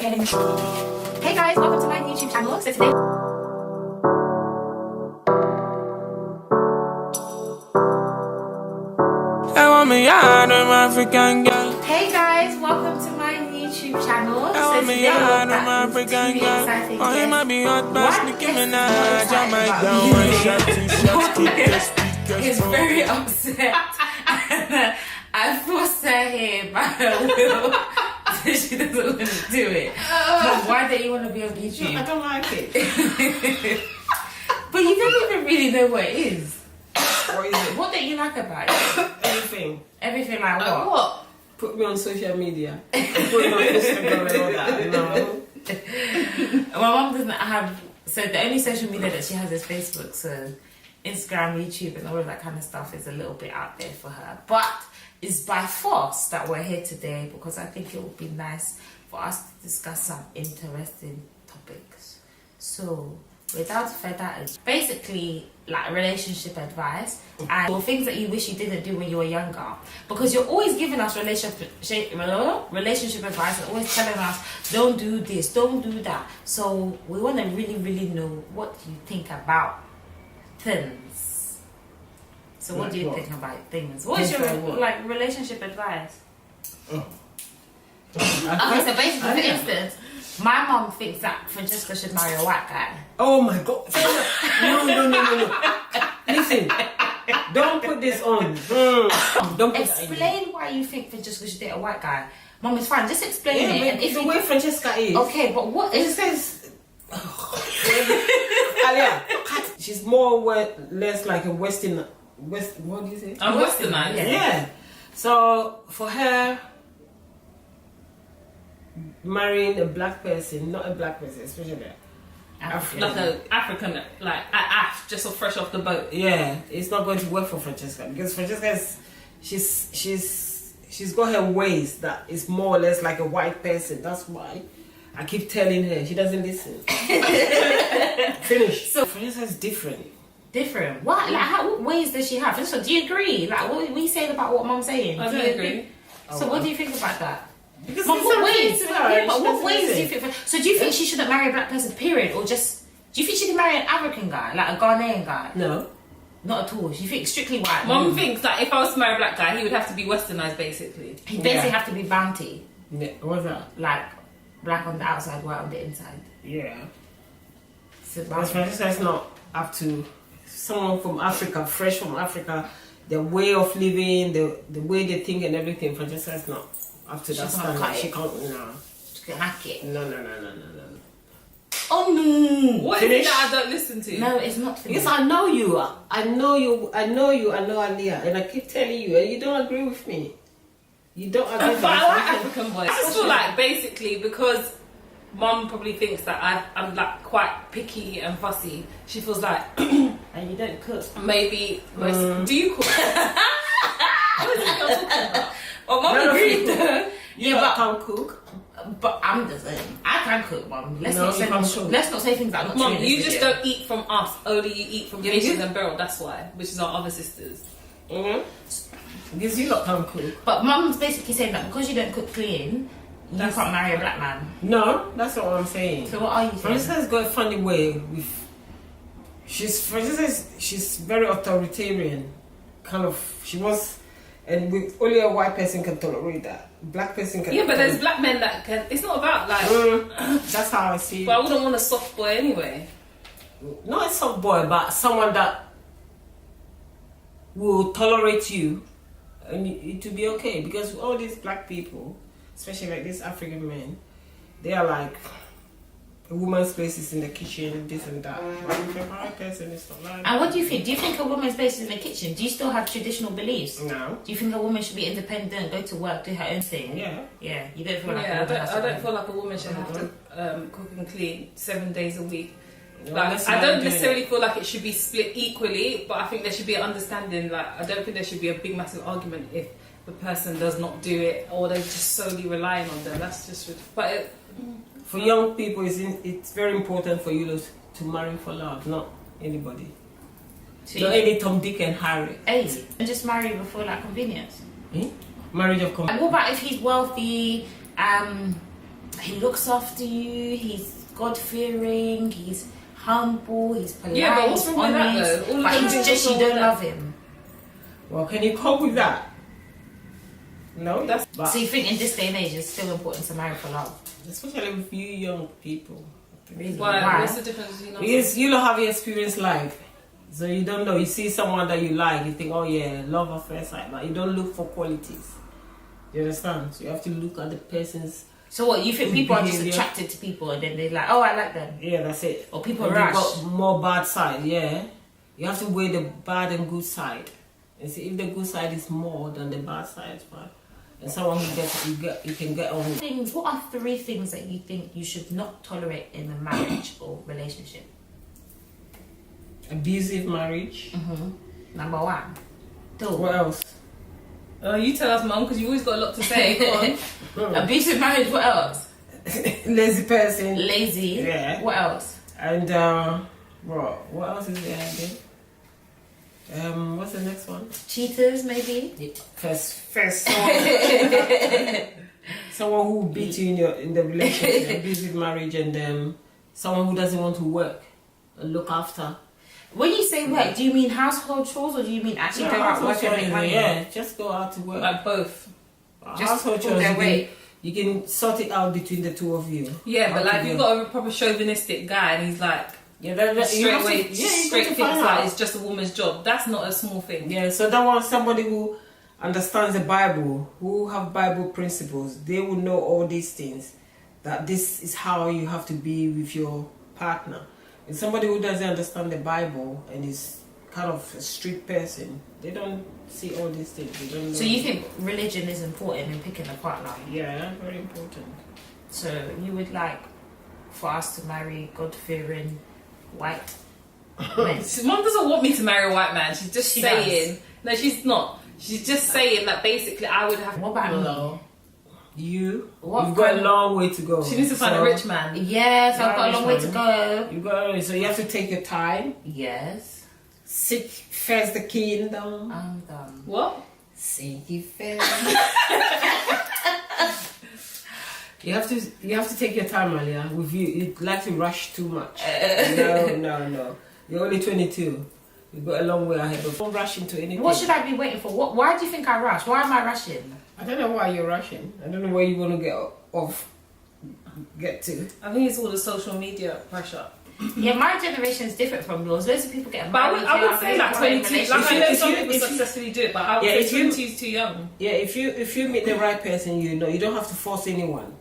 Hey guys, welcome to my YouTube channel. So today I want me out of African girl. Hey guys, welcome to my YouTube channel. I So want me today out we're of back with African two girl. exciting Oh, you might guests. be hot, but One Nicki guest is Minaj. more I excited might about down music. my shot, two shots, kickers, He's speakers. very upset. And I forced her here by her will. She doesn't want to do it. But why don't you want to be on YouTube? I don't like it. But you don't even really know what it is. What is it? What don't you like about it? Anything. Everything like what? What? Put me on social media. Put me on Instagram and all that. No. My mum doesn't have, so the only social media that she has is Facebook, so Instagram, YouTube and all of that kind of stuff is a little bit out there for her. But it's by force that we're here today because I think it would be nice for us to discuss some interesting topics. So without further ado, basically like relationship advice and things that you wish you didn't do when you were younger, because you're always giving us relationship advice and always telling us don't do this, don't do that. So we want to really know what you think about things. So what Like do you what? think about things? What is Think your like what? like relationship advice? Oh. Okay, so basically, for instance, my mom thinks that Francesca should marry a white guy. Oh my god. No. Listen. Don't put this on. Don't put that in. Explain why you think Francesca should date a white guy. Mom, it's fine. Just explain Yeah, it. but And if the you way Francesca is. okay, but what It is says. Alia, she's more less like a Western. What do you say? I'm westernized. Yeah. Yeah. So for her, marrying a black person, not a black person, especially African? Like a African, like Ash, just so fresh off the boat. yeah, it's not going to work for Francesca because Francesca is she's got her ways that is more or less like a white person. That's why I keep telling her she doesn't listen. Finish. So Francesca is different. different? What? Like, what ways does she have? So, do you agree? Like, what are we saying about what Mom's saying? I Do don't you agree. So, what do you think about that? Because Mom, it's what something ways? to her, Yeah, but she what doesn't ways do you listen. think? So, do you think she shouldn't marry a black person? Period, or just? Do you think she can marry an African guy, like a Ghanaian guy? No. Not at all. Do you think strictly white? Mom thinks that if I was to marry a black guy, he would have to be westernized, basically. He basically Yeah. have to be bounty, Yeah. What's that? like black on the outside, white on the inside. Yeah. So, But Francesca is not up to someone from Africa, fresh from Africa, their way of living, the way they think and everything. Francesca is not up to that She's not standard. cut She it. can't. No. she can hack it. No. Oh no! What is Finish. it that I don't listen to? No, it's not for Because me. I know you. I know Aliyah, and I keep telling you, and you don't agree with me. You don't agree with But me. I like African boys. I just feel like basically because Mom probably thinks that I'm like quite picky and fussy. She feels like And you don't cook. maybe do you cook? What is this girl talking about? Oh, Mom None of agreed you though. You Yeah, can't cook. but I'm just saying, I can cook, Mom. Let's No, not you say can't cook. let's not say things that I'm not Mom, saying. you just don't eat from us. Only you eat from Yeah, Patience you- and Beryl. That's why, which is our other sisters. Because you lot can't cook. But Mum's basically saying that because you don't cook clean, you That's- can't marry a black man. No, that's not what I'm saying. So what are you saying? Francesca's got a funny way with. She's very authoritarian, kind of. She was, and with only a white person can tolerate that. Black person can. Yeah, but there's black men that can. It's not about like. That's how I see. But I wouldn't want a soft boy anyway. Not a soft boy, but someone that will tolerate you, and it will be okay. Because all these black people, especially like these African men, they are like. A woman's place is in the kitchen, this and that. But if a white person is not like And what do you think? Do you think a woman's place is in the kitchen? Do you still have traditional beliefs? No. Do you think a woman should be independent, go to work, do her own thing? Yeah. Yeah. You don't feel like Yeah, a woman has to I don't do- feel like a woman should have to cook and clean 7 days a week. No, Like, that's I how don't I'm doing necessarily it. feel like it should be split equally, but I think there should be an understanding. Like, I don't think there should be a big massive argument if the person does not do it or they're just solely relying on them. That's just. But it, For young people, it's very important for you to marry for love, not anybody. So Not you- any Tom, Dick, and Harry. Hey, and just marry before like convenience. Marriage of And what about if he's wealthy, he looks after you, he's God-fearing, he's humble, he's polite, Yeah, but what's he's wrong with that, honest, though? All of but them he's things, just, what's you wrong don't with love him. Well, can you cope with that? No, but So you think in this day and age it's still important to marry for love? especially with you young people. Really? Why? What's the difference? You know? Because you don't have experienced life. So you don't know. You see someone that you like, you think, oh yeah, love at first sight, but you don't look for qualities. You understand? So you have to look at the person's. So what, you think people are just behavior. attracted to people and then they're like, oh, I like them? Yeah, that's it. Or people And rush. you've got more bad side, yeah. You have to weigh the bad and good side. And see if the good side is more than the bad side, fine. And someone who you can get on with. Things. What are 3 things that you think you should not tolerate in a marriage or relationship? Abusive marriage. Number 1. 2. What else? You tell us, Mum, because you always got a lot to say. Go on. Abusive marriage. What else? Lazy person. Lazy. Yeah. What else? And what else is there again? What's the next one? Cheaters, maybe. First someone who beat you in the relationship, abusive marriage, and someone who doesn't want to work and look after. When you say work, do you mean household chores or do you mean actually go out work and make money? Yeah, just go out to work. Like both. Just household pull chores, their weight. you can sort it out between the two of you. Yeah, but How like to you've do. got a proper chauvinistic guy and he's like Yeah, that, you straight have to- away, yeah, you straight got to thinks find like out. it's just a woman's job. That's not a small thing. Yeah, so that was somebody who understands the Bible, who have Bible principles. They will know all these things. That this is how you have to be with your partner. And somebody who doesn't understand the Bible and is kind of a street person, they don't see all these things. They don't know. So you think religion is important in picking a partner? Yeah, very important. So you would like for us to marry God-fearing white men? Mum doesn't want me to marry a white man. She's just She saying. No, she's not. She's just saying that basically I would have. What about me? You've What got kind a long way to go. She needs to find a rich man. Yes, I've got a long way to go. So you have to take your time. Yes, Seek first the kingdom. I'm done. What? Seek ye first. You have to take your time, Alia. With you like to rush too much. No. You're only 22. You've got a long way ahead. But don't rush into anything. What should I be waiting for? Why do you think I rush? Why am I rushing? I don't know why you're rushing. I don't know where you want to get to. I think it's all the social media pressure. Yeah, my generation is different from yours. Loads of people get But married. I would say like 22. Like I know some people if you- successfully do it, but I would Yeah, say if you- 22 is too young. Yeah, if you meet the right person, you don't have to force anyone.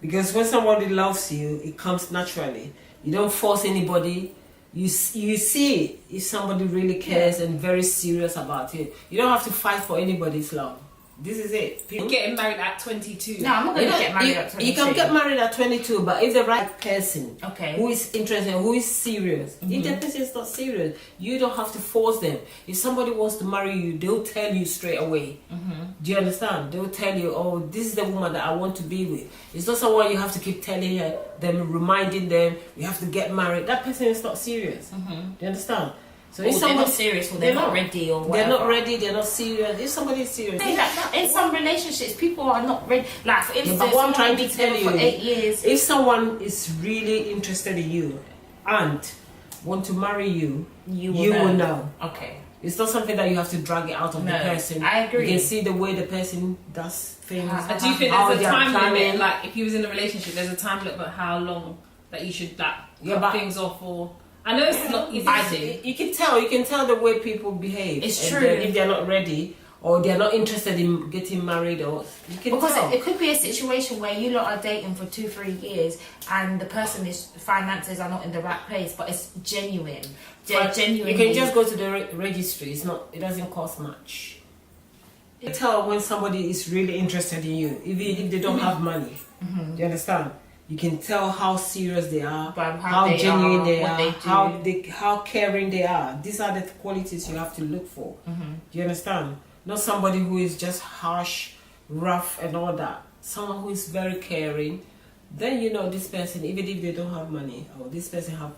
Because when somebody loves you, it comes naturally. You don't force anybody. You see if somebody really cares and very serious about it. You don't have to fight for anybody's love. This is it. People, Getting married at 22. No, I'm not going to get married at 22. You can get married at 22, but if the right person Okay. who is interested, who is serious, if the person is not serious, you don't have to force them. If somebody wants to marry you, they'll tell you straight away. Do you understand? They'll tell you, oh, this is the woman that I want to be with. It's not someone you have to keep telling them, reminding them, you have to get married. That person is not serious. Do you understand? So Or they're not serious or they're not ready or whatever. They're not ready, they're not serious. If somebody is serious, Say that in some relationships, people are not ready. Like, for instance, but what I'm trying to someone tell been you, for 8 years. if someone is really interested in you and want to marry you, You will will know. Okay. It's not something that you have to drag it out of the No, person. I agree. You can see the way the person does things. Do you think how there's a they are time planning. limit? Like if you was in a relationship, there's a time limit about how long that you should cut but- things off or. I know it's not easy I to do. do. You can tell the way people behave. It's And true. then if they're not ready or they're not interested in getting married, or you can Because tell. it could be a situation where you lot are dating for 2-3 years and the person's finances are not in the right place, but it's genuine. But Genuinely. You can just go to the registry. It doesn't cost much. You can tell when somebody is really interested in you, even if they don't have money. Do you understand? You can tell how serious they are, By how how they genuine are, they what are, they do. how caring they are. These are the qualities you have to look for. Do you understand? Not somebody who is just harsh, rough, and all that. Someone who is very caring. Then you know this person, even if they don't have money, or this person have,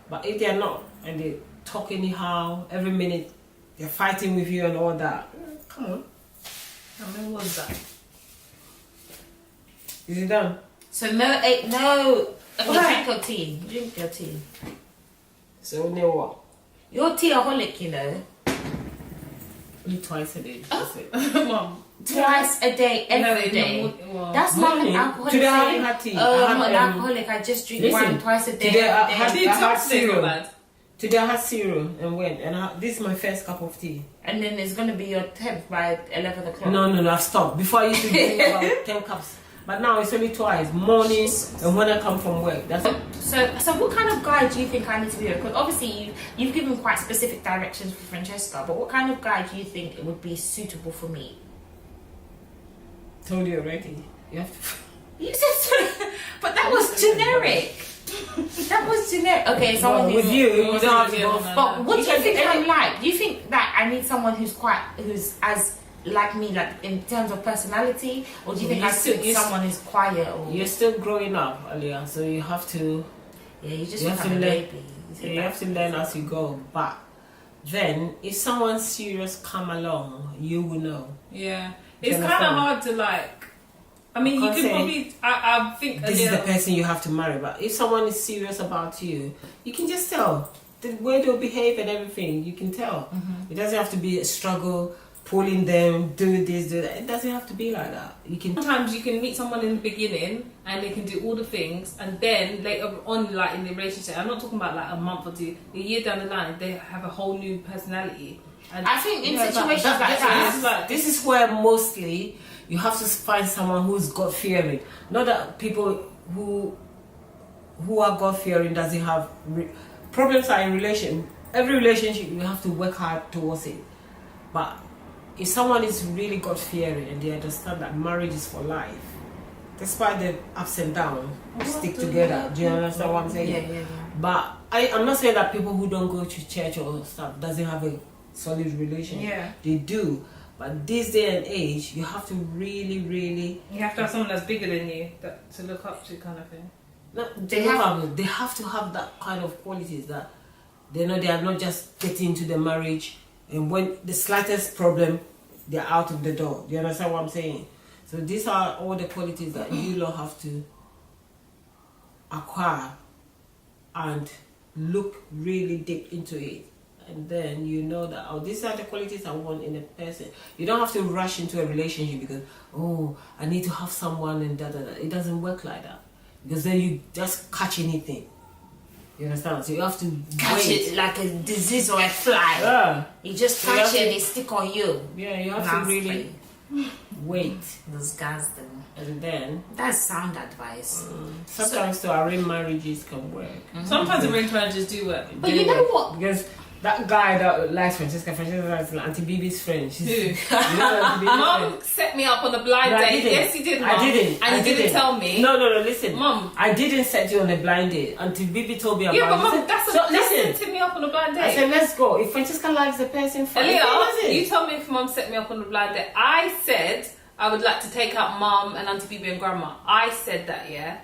But if they are not, and they talk anyhow, every minute they're fighting with you and all that, come on. How many was that? Is it done? So no. Okay, Why? drink your tea. Drink your tea. So near what? You're teaholic, you know. Only twice a day. That's it. Mom. Twice a day, every in the day. well, That's not an Morning. alcoholic. Today I saying, haven't had tea. Oh, I I'm not an had, alcoholic. I just drink listen, wine twice a day. today I every had- day. did I had today go cereal. bad? Today I had cereal and went, and this is my first cup of tea. And then it's gonna be your 10th by 11 o'clock. No, I've stopped. Before I used to drink about 10 cups. But now it's only twice, morning and when I come from work. That's it. So what kind of guy do you think I need to be with? Because obviously you've given quite specific directions for Francesca, but what kind of guy do you think it would be suitable for me? Told you already. You have to. You said, but that was generic. That was generic. Okay, someone Well, who's with you wasn't don't have to real, go. no. But what You do you can think get I'm any- like? Do you think that I need someone who's as like me, like in terms of personality, or do you think You I still- suit you someone who's quiet? Or You're still growing up, Aliyah, so you have to. yeah, you just You have become to a learn. baby. You have to learn as you go. But then, if someone serious come along, you will know. Yeah, it's Jennifer. kind of hard to like. I mean, you Can't could say probably. I think This is the Aaliyah- person you have to marry. But if someone is serious about you, you can just tell the way they'll behave and everything. You can tell. It doesn't have to be a struggle, pulling them, do this, do that. It doesn't have to be like that. You can. Sometimes you can meet someone in the beginning and they can do all the things, and then later on, like in the relationship, I'm not talking about like a month or two, a year down the line, they have a whole new personality. And I think in Yeah, but situations like this that, is like- this is where mostly you have to find someone who's God fearing. Not that people who are God fearing doesn't have problems are in relation. Every relationship you have to work hard towards it. But if someone is really God fearing and they understand that marriage is for life, despite the ups and downs, stick together. Do you understand what I'm saying? yeah. But I'm not saying that people who don't go to church or stuff doesn't have a solid relationship. Yeah. They do. But this day and age, you have to really, really. you have to have someone that's bigger than you that to look up to, kind of thing. They have to have that kind of qualities that they know they are not just getting into the marriage and when the slightest problem, they're out of the door. Do you understand what I'm saying? So these are all the qualities that you lot have to acquire and look really deep into it. And then you know that, oh, these are the qualities I want in a person. You don't have to rush into a relationship because, oh, I need to have someone and da da da. It doesn't work like that. Because then you just catch anything. You understand? So you have to Catch wait. it like a disease or a fly. Yeah. You just So you catch have it to- and they stick on you. Yeah, you have to Nasty. really wait. Disgusting. And then That's sound advice. sometimes to arrange marriages can work. Sometimes arranged marriages do work. But you know what? Because that guy that likes Francesca is Auntie Bibi's friend. She's, Who? you know Auntie Bibi's friend? Mum set me up on a blind No, I date. didn't. Yes, you did, Mum. I didn't. And I you didn't tell me. No, listen. Mum. I didn't set you on a blind date. Auntie Bibi told me about Yeah, but it. Mum, So that's listen. setting me up on a blind I date. said, let's go. If Francesca likes the person, fine. If he Aaliyah, doesn't. you told me if Mum set me up on a blind date. I said I would like to take out Mum and Auntie Bibi and Grandma. I said that, yeah.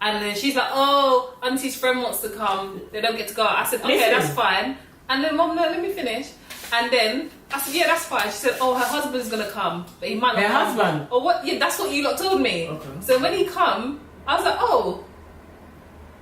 And then she's like, oh, Auntie's friend wants to come. They don't get to go out. I said, okay, Listen. that's fine. And then Mum, no, let me finish. And then I said, yeah, that's fine. She said, oh, her husband's gonna come, but he might not Her come. husband? Or what? Yeah, that's what you lot told me. Okay. So when he come, I was like, oh,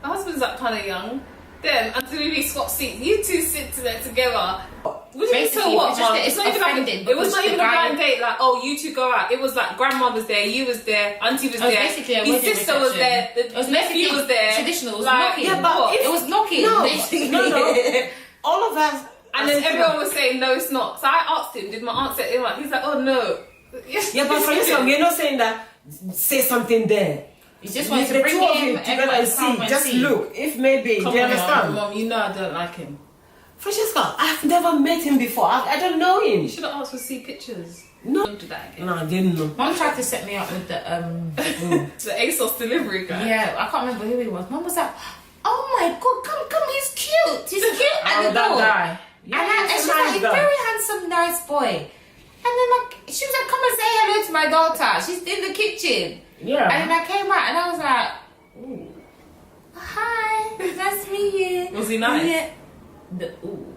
her husband's like kind of young. Then Auntie Bibi swapped seats. You two sit together. What do you mean, Basically, so what, it's just Mum? that it's not even like offended it was because not the even a guy- blind date. Like, oh, you two go out. It was like grandma was there, you was there, Auntie was It was there, basically a his wedding sister was there, reception. the It was nephew basically was there. traditional. It was Like, knocking. Yeah, but what? if- It was knocking. No, basically. no. All of us. And then everyone was saying, no, it's not. So I asked him, did my aunt set him up? He's like, oh no. Yeah, but for instance, you're not saying that. Say something there. You just want The to bring two of him you together everyone and see. come and Just see. look. If maybe, Come do you on, understand? Mum, you know I don't like him. Francesca, I've never met him before. I don't know You him. should have asked to see pictures. No. Don't do that again. No, I didn't know. Mum tried to set me up with the The ASOS delivery guy. yeah, I can't remember who he was. Mum was like, "Oh my god, come, he's cute. He's cute." At the that door. guy. And she's like, "He's very handsome, nice boy." And then like she was like, "Come and say hello to my daughter. She's in the kitchen." Yeah. And then I came out and I was like, "Ooh, hi, nice to meet you." Was he nice? Yeah. The ooh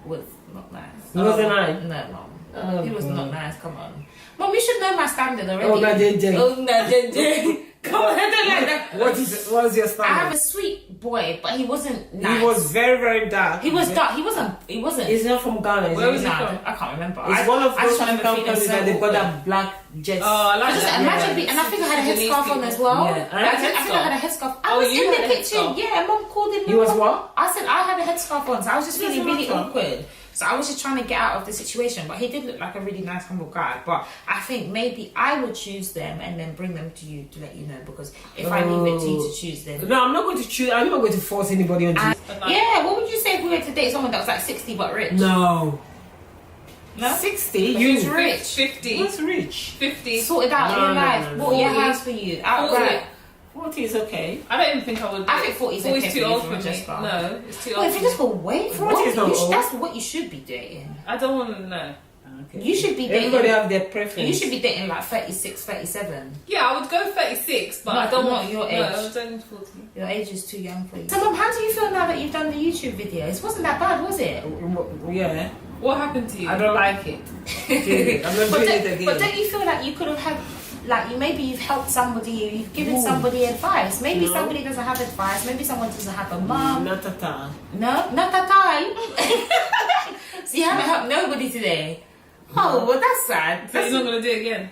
was not nice. He wasn't nice? No, Mum. Oh, He was God. not nice. Come on, Mum. You should know my standard already. Oh, no, JJ. Oh, no, JJ. Come What's your I standard? have a sweet boy, but he wasn't nice. He was very, very dark. He was dark. He wasn't. He's not from Ghana. Where was he Nah, from? I can't remember. It's one of I those just remember African feeling countries so that they've got awkward. that black jet. Oh, I like Just that. imagine, and I think I had a Sudanese headscarf on people. as well. Yeah. I think I had a headscarf. I Oh, was you in the had a kitchen. headscarf? Yeah, Mom called him. He was what? I said I had a headscarf on, so I was just feeling really matter. awkward. So I was just trying to get out of the situation. But he did look like a really nice, humble guy. But I think maybe I would choose them and then bring them to you to let you know. Because if I leave it to you to choose them. No, I'm not going to choose. I'm not going to force anybody onto And, you. yeah, what would you say if we were to date someone that was like 60 but rich? No. No? 60? But You he's rich. 50. What's rich? 50. Sorted out No, your no, life. no, no. Bought your 40. house for you. Outright. 40 is okay. I don't even think I would. I think 40 is okay too for you old for for me. Jessica. No, it's too Well, old. if you for just me. go wait, 40 is not old. that's what you should be dating. I don't want to know. Okay. You should be dating. Everybody have their preference. You should be dating like 36, 37. Yeah, I would go 36, but Not- I don't not want your No, age. I don't need 40. Your age is too young for you. So, Mom, how do you feel now that you've done the YouTube videos? It wasn't that bad, was it? Yeah. What happened to you? I don't like it. I'm not But, doing it again. but don't you feel like you could have had, like, maybe you've helped somebody, you've given somebody advice. Maybe No. somebody doesn't have advice. Maybe someone doesn't have a mum. Not at all. No, not at all. So you haven't helped nobody today. Oh, well, that's sad. So you're not going to do it again?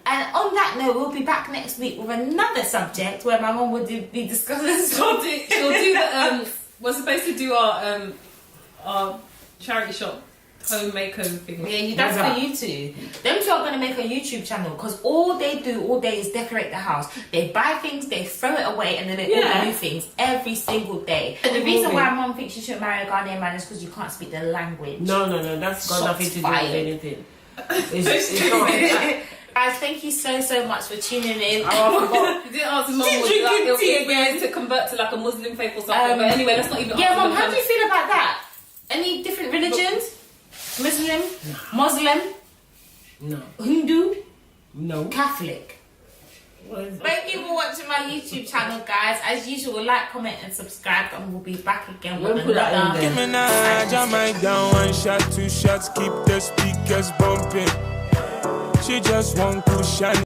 And on that note, we'll be back next week with another subject where my mum will be discussing. She'll do the, we're supposed to do our charity shop home makeover thing. Yeah, that's for you two. Them two are going to make a YouTube channel because all they do all day is decorate the house. They buy things, they throw it away, and then they order new things every single day. And the reason why Mum thinks you shouldn't marry a Ghanaian man is because you can't speak the language. No, that's got Shots nothing to do fired. with anything. It's not. Guys, thank you so much for tuning in. You didn't ask Mum would drinking like, tea it'll be weird to convert to like a Muslim faith or something. But anyway, let's not even Yeah, ask Mum, them how do you feel about that? Any different religions? Muslim? Muslim? No. Hindu? No. Catholic? Thank you for watching my YouTube channel, guys. As usual, like, comment, and subscribe, and we'll be back again with We'll put that in another. there. Minaj, I might down 1 shot, 2 shots, keep the speakers bumping. She just want cushion.